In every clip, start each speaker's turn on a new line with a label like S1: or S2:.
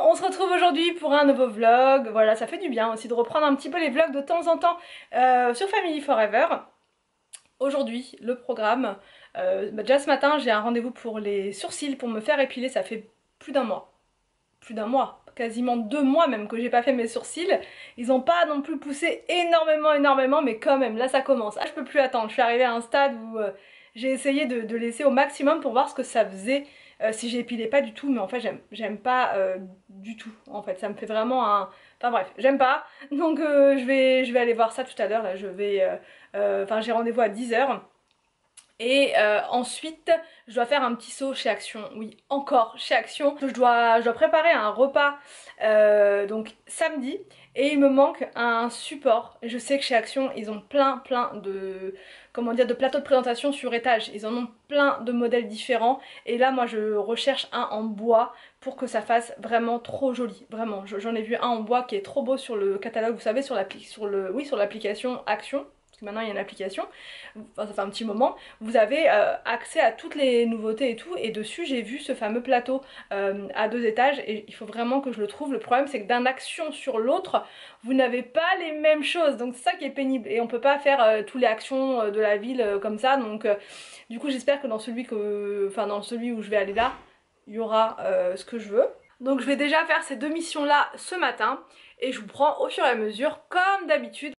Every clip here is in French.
S1: on se retrouve aujourd'hui pour un nouveau vlog. Voilà, ça fait du bien aussi de reprendre un petit peu les vlogs de temps en temps sur Family Forever. Aujourd'hui, le programme, déjà ce matin j'ai un rendez-vous pour les sourcils pour me faire épiler, ça fait plus d'un mois, quasiment 2 mois même que j'ai pas fait mes sourcils. Ils n'ont pas non plus poussé énormément, mais quand même là ça commence. Ah, je peux plus attendre, je suis arrivée à un stade où j'ai essayé de laisser au maximum pour voir ce que ça faisait si j'épilais pas du tout, mais en fait j'aime pas du tout en fait, ça me fait vraiment un... Enfin bref, j'aime pas, donc je vais aller voir ça tout à l'heure, là je vais... Enfin j'ai rendez-vous à 10 h. Et ensuite, je dois faire un petit saut chez Action. Oui, encore chez Action. Je dois préparer un repas donc samedi. Et il me manque un support. Je sais que chez Action, ils ont plein de... Comment dire, de plateaux de présentation sur étage. Ils en ont plein de modèles différents. Et là, moi, je recherche un en bois pour que ça fasse vraiment trop joli. Vraiment, j'en ai vu un en bois qui est trop beau sur le catalogue. Vous savez, sur l'application Action. Maintenant il y a une application, enfin ça fait un petit moment, vous avez accès à toutes les nouveautés et tout, et dessus j'ai vu ce fameux plateau à 2 étages et il faut vraiment que je le trouve. Le problème c'est que d'un Action sur l'autre vous n'avez pas les mêmes choses, donc c'est ça qui est pénible et on peut pas faire tous les Actions de la ville comme ça, donc du coup j'espère que dans celui où je vais aller là il y aura ce que je veux. Donc je vais déjà faire ces 2 missions là ce matin et je vous prends au fur et à mesure comme d'habitude.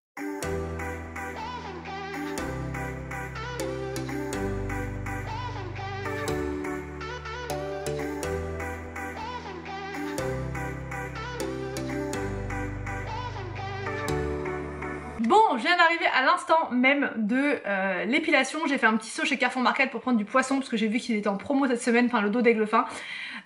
S1: Bon, je viens d'arriver à l'instant même de l'épilation. J'ai fait un petit saut chez Carrefour Market pour prendre du poisson parce que j'ai vu qu'il était en promo cette semaine, enfin le dos d'aigle fin.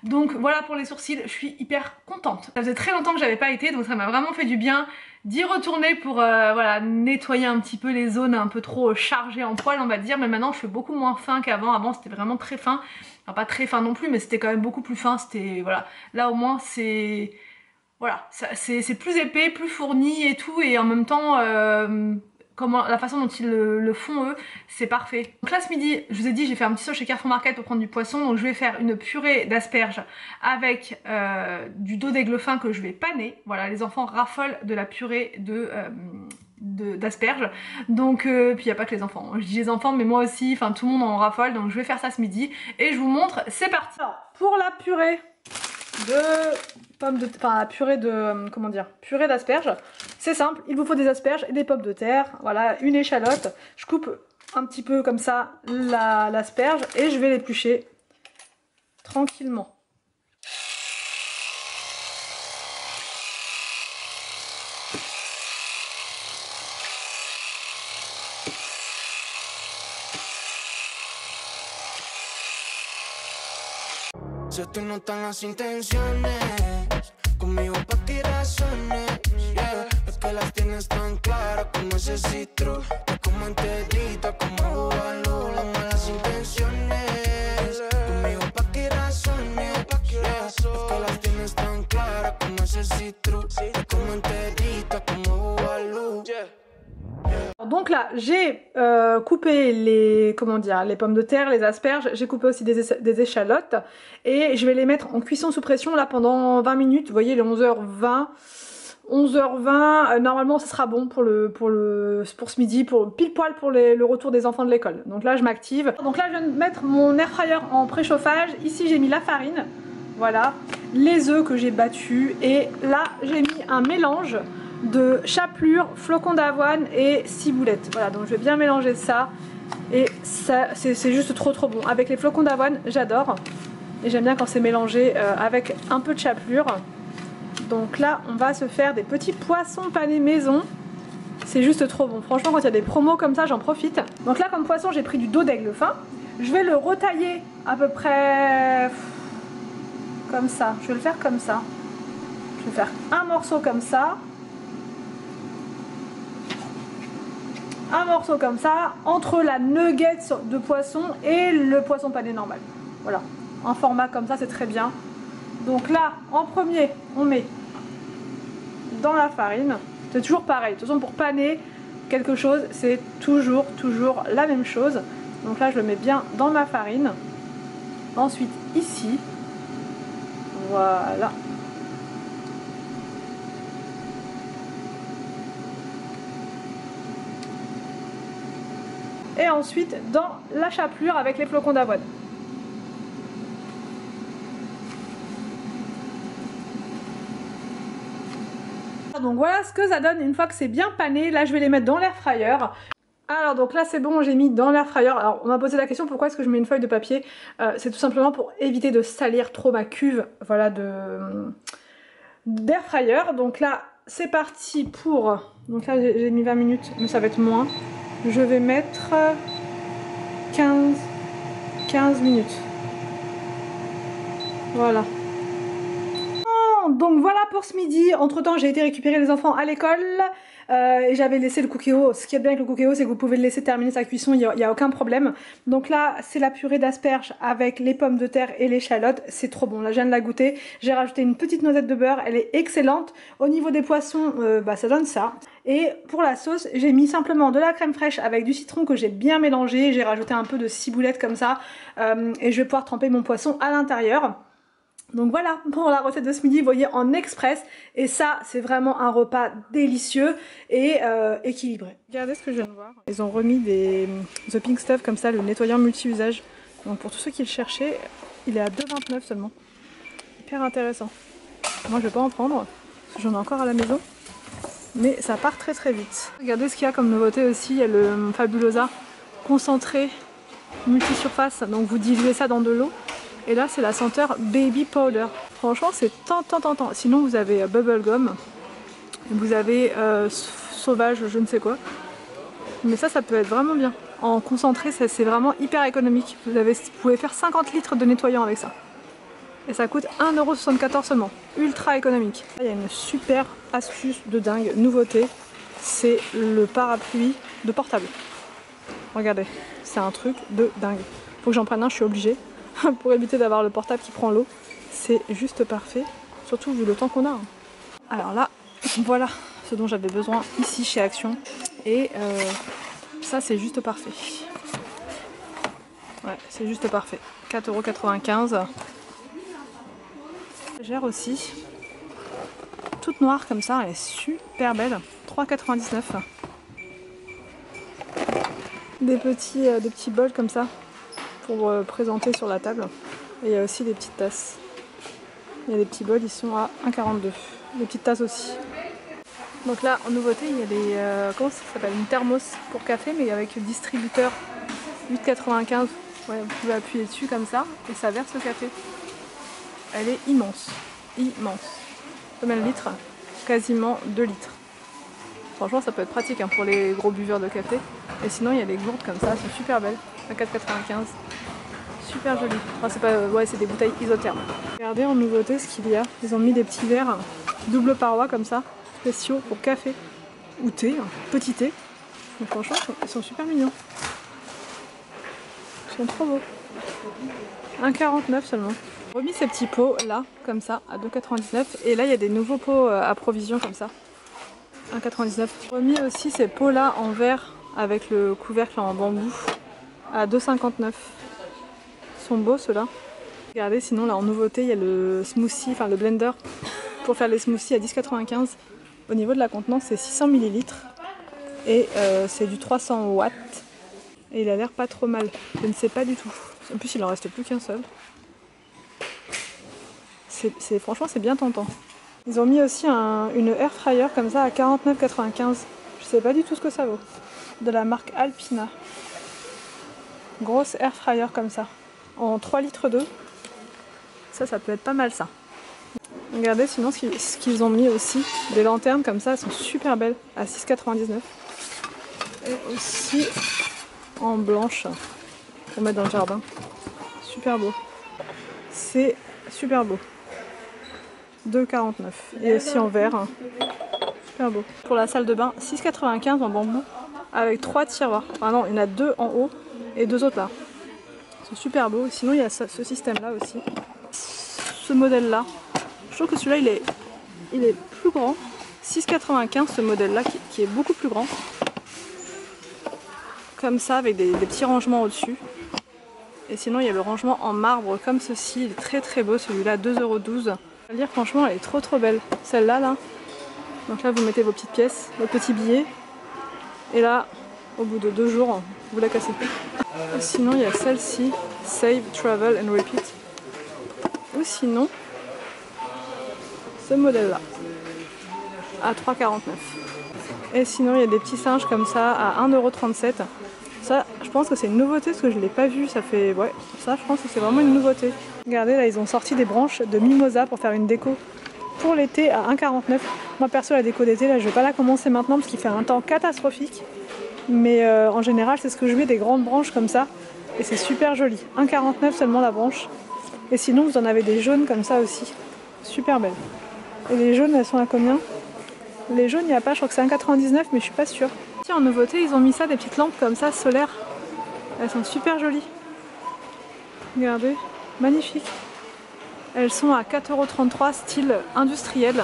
S1: Donc voilà pour les sourcils, je suis hyper contente. Ça faisait très longtemps que j'avais pas été, donc ça m'a vraiment fait du bien d'y retourner pour voilà, nettoyer un petit peu les zones un peu trop chargées en poils on va dire. Mais maintenant je fais beaucoup moins fin qu'avant. Avant c'était vraiment très fin, enfin pas très fin non plus, mais c'était quand même beaucoup plus fin. C'était voilà, là au moins c'est... Voilà, c'est plus épais, plus fourni et tout, et en même temps, la façon dont ils le font eux, c'est parfait. Donc là ce midi, je vous ai dit, j'ai fait un petit saut chez Carrefour Market pour prendre du poisson, donc je vais faire une purée d'asperges avec du dos d'aigle fin que je vais paner. Voilà, les enfants raffolent de la purée d'asperges, donc puis il n'y a pas que les enfants, je dis les enfants mais moi aussi, enfin tout le monde en raffole, donc je vais faire ça ce midi et je vous montre, c'est parti. Alors, pour la purée de pommes de terre, enfin la purée de, comment dire, purée d'asperges, c'est simple, il vous faut des asperges et des pommes de terre, voilà, une échalote, je coupe un petit peu comme ça l'asperge et je vais l'éplucher tranquillement.
S2: Si tú no están las intenciones, conmigo pa' qué razones, yeah. Es que las tienes tan claras como ese citro, como enterita, como jugarlo, las malas intenciones, conmigo pa' qué razones, yeah. Es que las tienes tan claras como ese citro, como enterita, como jugarlo, yeah.
S1: Donc là j'ai coupé les, comment dire, les pommes de terre, les asperges, j'ai coupé aussi des échalotes et je vais les mettre en cuisson sous pression là pendant 20 minutes, vous voyez les 11h20, normalement ça sera bon pour ce midi, pile poil pour le retour des enfants de l'école. Donc là je m'active. Donc là je viens de mettre mon air fryer en préchauffage, ici j'ai mis la farine, voilà, les œufs que j'ai battus et là j'ai mis un mélange de chapelure, flocons d'avoine et ciboulette. Voilà, donc je vais bien mélanger ça et ça c'est juste trop bon. Avec les flocons d'avoine j'adore et j'aime bien quand c'est mélangé avec un peu de chapelure. Donc là on va se faire des petits poissons panés maison, c'est juste trop bon. Franchement quand il y a des promos comme ça j'en profite. Donc là comme poisson j'ai pris du dos d'aigle fin, je vais le retailler à peu près comme ça, je vais le faire comme ça, je vais faire un morceau comme ça, un morceau comme ça entre la nugget de poisson et le poisson pané normal. Voilà, un format comme ça c'est très bien. Donc là en premier on met dans la farine, c'est toujours pareil, de toute façon pour paner quelque chose c'est toujours la même chose. Donc là je le mets bien dans ma farine, ensuite ici, voilà, et ensuite dans la chapelure avec les flocons d'avoine. Donc voilà ce que ça donne une fois que c'est bien pané. Là je vais les mettre dans l'air fryer. Alors donc là c'est bon, j'ai mis dans l'air fryer. Alors on m'a posé la question pourquoi est-ce que je mets une feuille de papier. C'est tout simplement pour éviter de salir trop ma cuve, voilà, d'air fryer. Donc là c'est parti pour... Donc là j'ai mis 20 minutes mais ça va être moins. Je vais mettre 15 minutes. Voilà. Donc voilà pour ce midi. Entre temps j'ai été récupérer les enfants à l'école et j'avais laissé le cookéo. Ce qui est bien avec le cookéo c'est que vous pouvez le laisser terminer sa cuisson, il n'y a aucun problème. Donc là c'est la purée d'asperges avec les pommes de terre et l'échalote. C'est trop bon, là je viens de la goûter. J'ai rajouté une petite noisette de beurre, elle est excellente. Au niveau des poissons, ça donne ça. Et pour la sauce j'ai mis simplement de la crème fraîche avec du citron que j'ai bien mélangé. J'ai rajouté un peu de ciboulette comme ça et je vais pouvoir tremper mon poisson à l'intérieur. Donc voilà pour la recette de ce midi, vous voyez, en express. Et ça c'est vraiment un repas délicieux et équilibré. Regardez ce que je viens de voir. Ils ont remis des The Pink Stuff comme ça, le nettoyant multi-usage. Donc pour tous ceux qui le cherchaient, il est à 2,29 seulement. Hyper intéressant. Moi je vais pas en prendre, parce que j'en ai encore à la maison. Mais ça part très très vite. Regardez ce qu'il y a comme nouveauté aussi, il y a le Fabulosa concentré multi-surface. Donc vous diluez ça dans de l'eau. Et là c'est la senteur Baby Powder. Franchement c'est tant. Sinon vous avez Bubblegum. Vous avez Sauvage je ne sais quoi. Mais ça peut être vraiment bien. En concentré c'est vraiment hyper économique. Vous pouvez faire 50 litres de nettoyant avec ça. Et ça coûte 1,74 € seulement. Ultra économique. Là, il y a une super astuce de dingue, nouveauté. C'est le parapluie de portable. Regardez, c'est un truc de dingue. Faut que j'en prenne un, je suis obligée. Pour éviter d'avoir le portable qui prend l'eau. C'est juste parfait, surtout vu le temps qu'on a. Alors là, voilà ce dont j'avais besoin ici chez Action. Et ça c'est juste parfait. Ouais, c'est juste parfait. 4,95 €. Gère aussi. Toute noire comme ça, elle est super belle. 3,99 €. Des petits bols comme ça pour présenter sur la table. Et il y a aussi des petites tasses. Il y a des petits bols, ils sont à 1,42 €. Les petites tasses aussi. Donc là, en nouveauté, il y a des... comment ça s'appelle? Une thermos pour café, mais avec le distributeur 8,95 €. Ouais, vous pouvez appuyer dessus comme ça, et ça verse le café. Elle est immense. Immense. Combien de litres? Quasiment 2 litres. Franchement, ça peut être pratique hein, pour les gros buveurs de café. Et sinon, il y a des gourdes comme ça, elles sont super belles. À 4,95 €. Super joli. Enfin, c'est pas... ouais, c'est des bouteilles isothermes. Regardez en nouveauté ce qu'il y a. Ils ont mis des petits verres double paroi comme ça, spéciaux pour café ou thé, petit thé. Donc franchement, ils sont super mignons. Ils sont trop beaux. 1,49 € seulement. J'ai remis ces petits pots là, comme ça, à 2,99 €. Et là, il y a des nouveaux pots à provision comme ça. 1,99 €. J'ai remis aussi ces pots là en verre avec le couvercle en bambou à 2,59 €. Ils sont beaux ceux-là. Regardez, sinon là en nouveauté, il y a le smoothie, enfin le blender pour faire les smoothies à 10,95 €. Au niveau de la contenance, c'est 600 ml et c'est du 300 watts. Et il a l'air pas trop mal. Je ne sais pas du tout. En plus, il en reste plus qu'un seul. Franchement, c'est bien tentant. Ils ont mis aussi une air fryer comme ça à 49,95 €. Je sais pas du tout ce que ça vaut. De la marque Alpina. Grosse air fryer comme ça. En 3 litres d'eau. Ça peut être pas mal ça. Regardez sinon ce qu'ils ont mis aussi. Des lanternes comme ça, elles sont super belles. À 6,99 €. Et aussi en blanche. Pour mettre dans le jardin. Super beau. C'est super beau. 2,49 €. Et aussi en verre. Super beau. Pour la salle de bain, 6,95 € en bambou. Avec 3 tiroirs. Enfin non, il y en a 2 en haut et 2 autres là. Ils sont super beaux. Sinon il y a ce système là aussi. Ce modèle là. Je trouve que celui-là il est plus grand. 6,95 € ce modèle là qui est beaucoup plus grand. Comme ça avec des petits rangements au-dessus. Et sinon il y a le rangement en marbre comme ceci. Il est très très beau celui-là, 2,12 €. Je veux dire franchement elle est trop belle. Celle-là là. Donc là vous mettez vos petites pièces, vos petits billets. Et là, au bout de 2 jours, vous la cassez. Sinon il y a celle-ci, Save, Travel and Repeat. Ou sinon, ce modèle-là, à 3,49 €. Et sinon il y a des petits singes comme ça à 1,37 €. Ça, je pense que c'est une nouveauté parce que je ne l'ai pas vu. Ça fait, ouais, ça je pense que c'est vraiment une nouveauté. Regardez là, ils ont sorti des branches de mimosa pour faire une déco pour l'été à 1,49 €. Moi perso la déco d'été là, je vais pas la commencer maintenant parce qu'il fait un temps catastrophique. Mais en général c'est ce que je mets, des grandes branches comme ça. Et c'est super joli. 1,49 € seulement la branche. Et sinon vous en avez des jaunes comme ça aussi. Super belles. Et les jaunes elles sont à combien? Les jaunes il n'y a pas, je crois que c'est 1,99 € mais je suis pas sûre. En nouveauté ils ont mis ça, des petites lampes comme ça solaires. Elles sont super jolies. Regardez, magnifique. Elles sont à 4,33 € style industriel.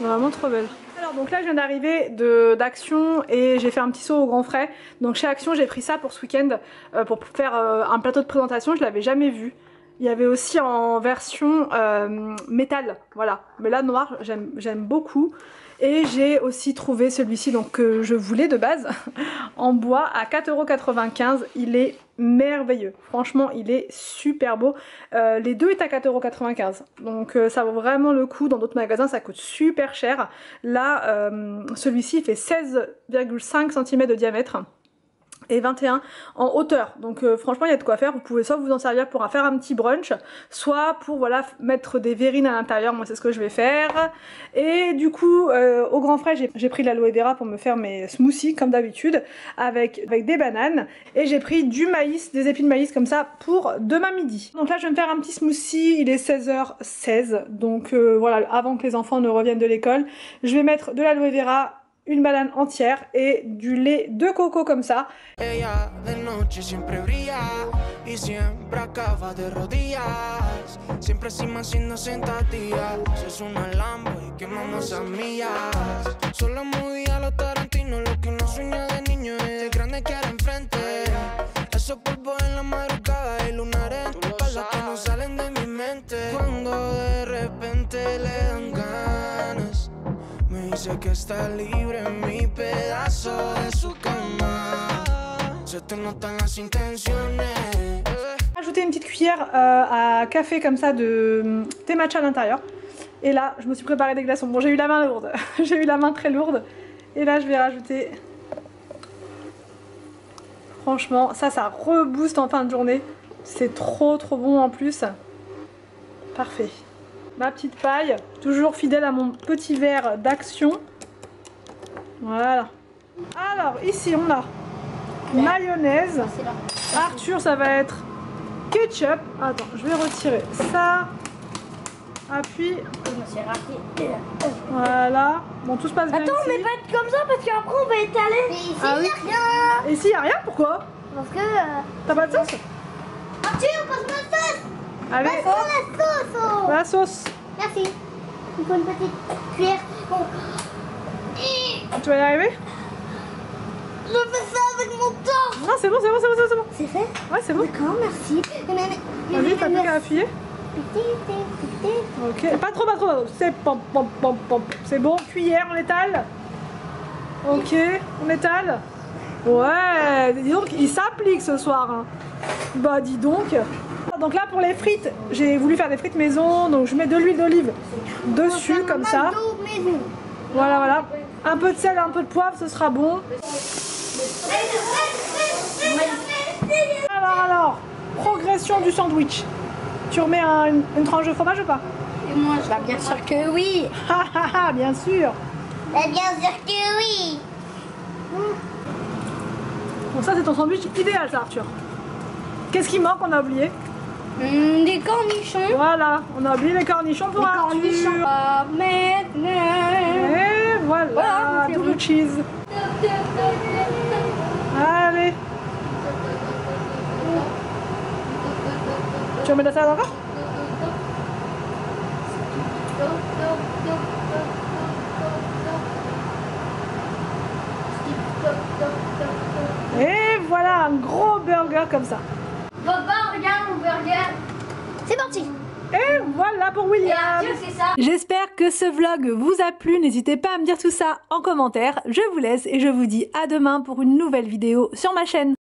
S1: Vraiment trop belles. Alors donc là je viens d'arriver d'Action et j'ai fait un petit saut au grand frais. Donc chez Action j'ai pris ça pour ce week-end pour faire un plateau de présentation, je l'avais jamais vu. Il y avait aussi en version métal, voilà. Mais là noir j'aime beaucoup. Et j'ai aussi trouvé celui-ci donc que je voulais de base en bois à 4,95 €. Il est merveilleux. Franchement, il est super beau. Les deux est à 4,95 €. Donc ça vaut vraiment le coup. Dans d'autres magasins, ça coûte super cher. Là, celui-ci il fait 16,5 cm de diamètre. Et 21 en hauteur, donc franchement il y a de quoi faire. Vous pouvez soit vous en servir pour faire un petit brunch, soit pour voilà mettre des verrines à l'intérieur. Moi c'est ce que je vais faire. Et du coup au grand frais j'ai pris de l'aloe vera pour me faire mes smoothies comme d'habitude avec des bananes. Et j'ai pris du maïs, des épis de maïs comme ça pour demain midi. Donc là je vais me faire un petit smoothie, il est 16h16. Donc voilà, avant que les enfants ne reviennent de l'école. Je vais mettre de l'aloe vera, une banane entière et du lait de coco comme ça.
S2: Ella de noche siempre brilla y siempre acaba de rodillas. Siempre encima haciendo sentadillas. Es una Lambo y quemamos a millas. Solo muy a los Tarantino, lo que no sueña de niño es de grande que era enfrente. Esos polvos en la madrugada y lunares en tu espalda que no salen de mi mente. Cuando de repente le dan ganas. Me dice que está libre en mi pedazo de su cama. Se te notan las intenciones.
S1: Ajouter une petite cuillère à café comme ça de thé matcha à l'intérieur. Et là, je me suis préparé des glaçons. Bon, j'ai eu la main lourde. J'ai eu la main très lourde. Et là, je vais rajouter. Franchement, ça rebooste en fin de journée. C'est trop bon en plus. Parfait. Ma petite paille, toujours fidèle à mon petit verre d'Action. Voilà. Alors ici on a mayonnaise. Arthur ça va être ketchup. Attends, je vais retirer ça. Appuie. Voilà. Bon, tout se passe bien.
S3: Attends,
S1: ici.
S3: mais pas être comme ça parce qu'après on va étaler. Mais ici
S1: Ah oui.
S3: y a rien.
S1: Et ici y a rien, pourquoi?
S3: Parce que.
S1: T'as pas de sauce?
S3: Arthur, passe-moi la sauce.
S1: Allez,
S3: Passe-moi la sauce. Oh.
S1: la sauce.
S3: Merci. Il faut une petite cuillère. Bon.
S1: Tu vas y arriver?
S3: Je fais ça avec mon torse.
S1: Non, c'est bon, c'est bon, c'est bon, c'est bon.
S3: C'est fait?
S1: Ouais, c'est bon.
S3: D'accord, merci.
S1: Vas-y, t'as plus qu'à appuyer. Ok, pas trop, c'est pom. C'est bon, cuillère, on étale. Ok, on étale. Ouais, dis donc, il s'applique ce soir. Hein. Bah, dis donc. Donc là, pour les frites, j'ai voulu faire des frites maison. Donc je mets de l'huile d'olive dessus, comme ça. Voilà. Un peu de sel, un peu de poivre, ce sera bon. Alors, progression du sandwich. Tu remets une tranche de fromage ou pas?
S3: Et moi, je vais bien sûr que oui.
S1: Bien sûr.
S3: Mais bien sûr que oui.
S1: Bon, ça c'est ton sandwich idéal, ça, Arthur. Qu'est-ce qui manque? On a oublié.
S3: Des cornichons.
S1: Voilà, on a oublié les cornichons pour Arthur.
S3: Maintenant.
S1: Et voilà, double cheese. Allez. Tu remets de la salade encore? Et voilà un gros burger comme ça.
S3: Papa, regarde mon burger. C'est parti.
S1: Et voilà pour William.
S3: ça.
S1: J'espère que ce vlog vous a plu. N'hésitez pas à me dire tout ça en commentaire. Je vous laisse et je vous dis à demain pour une nouvelle vidéo sur ma chaîne.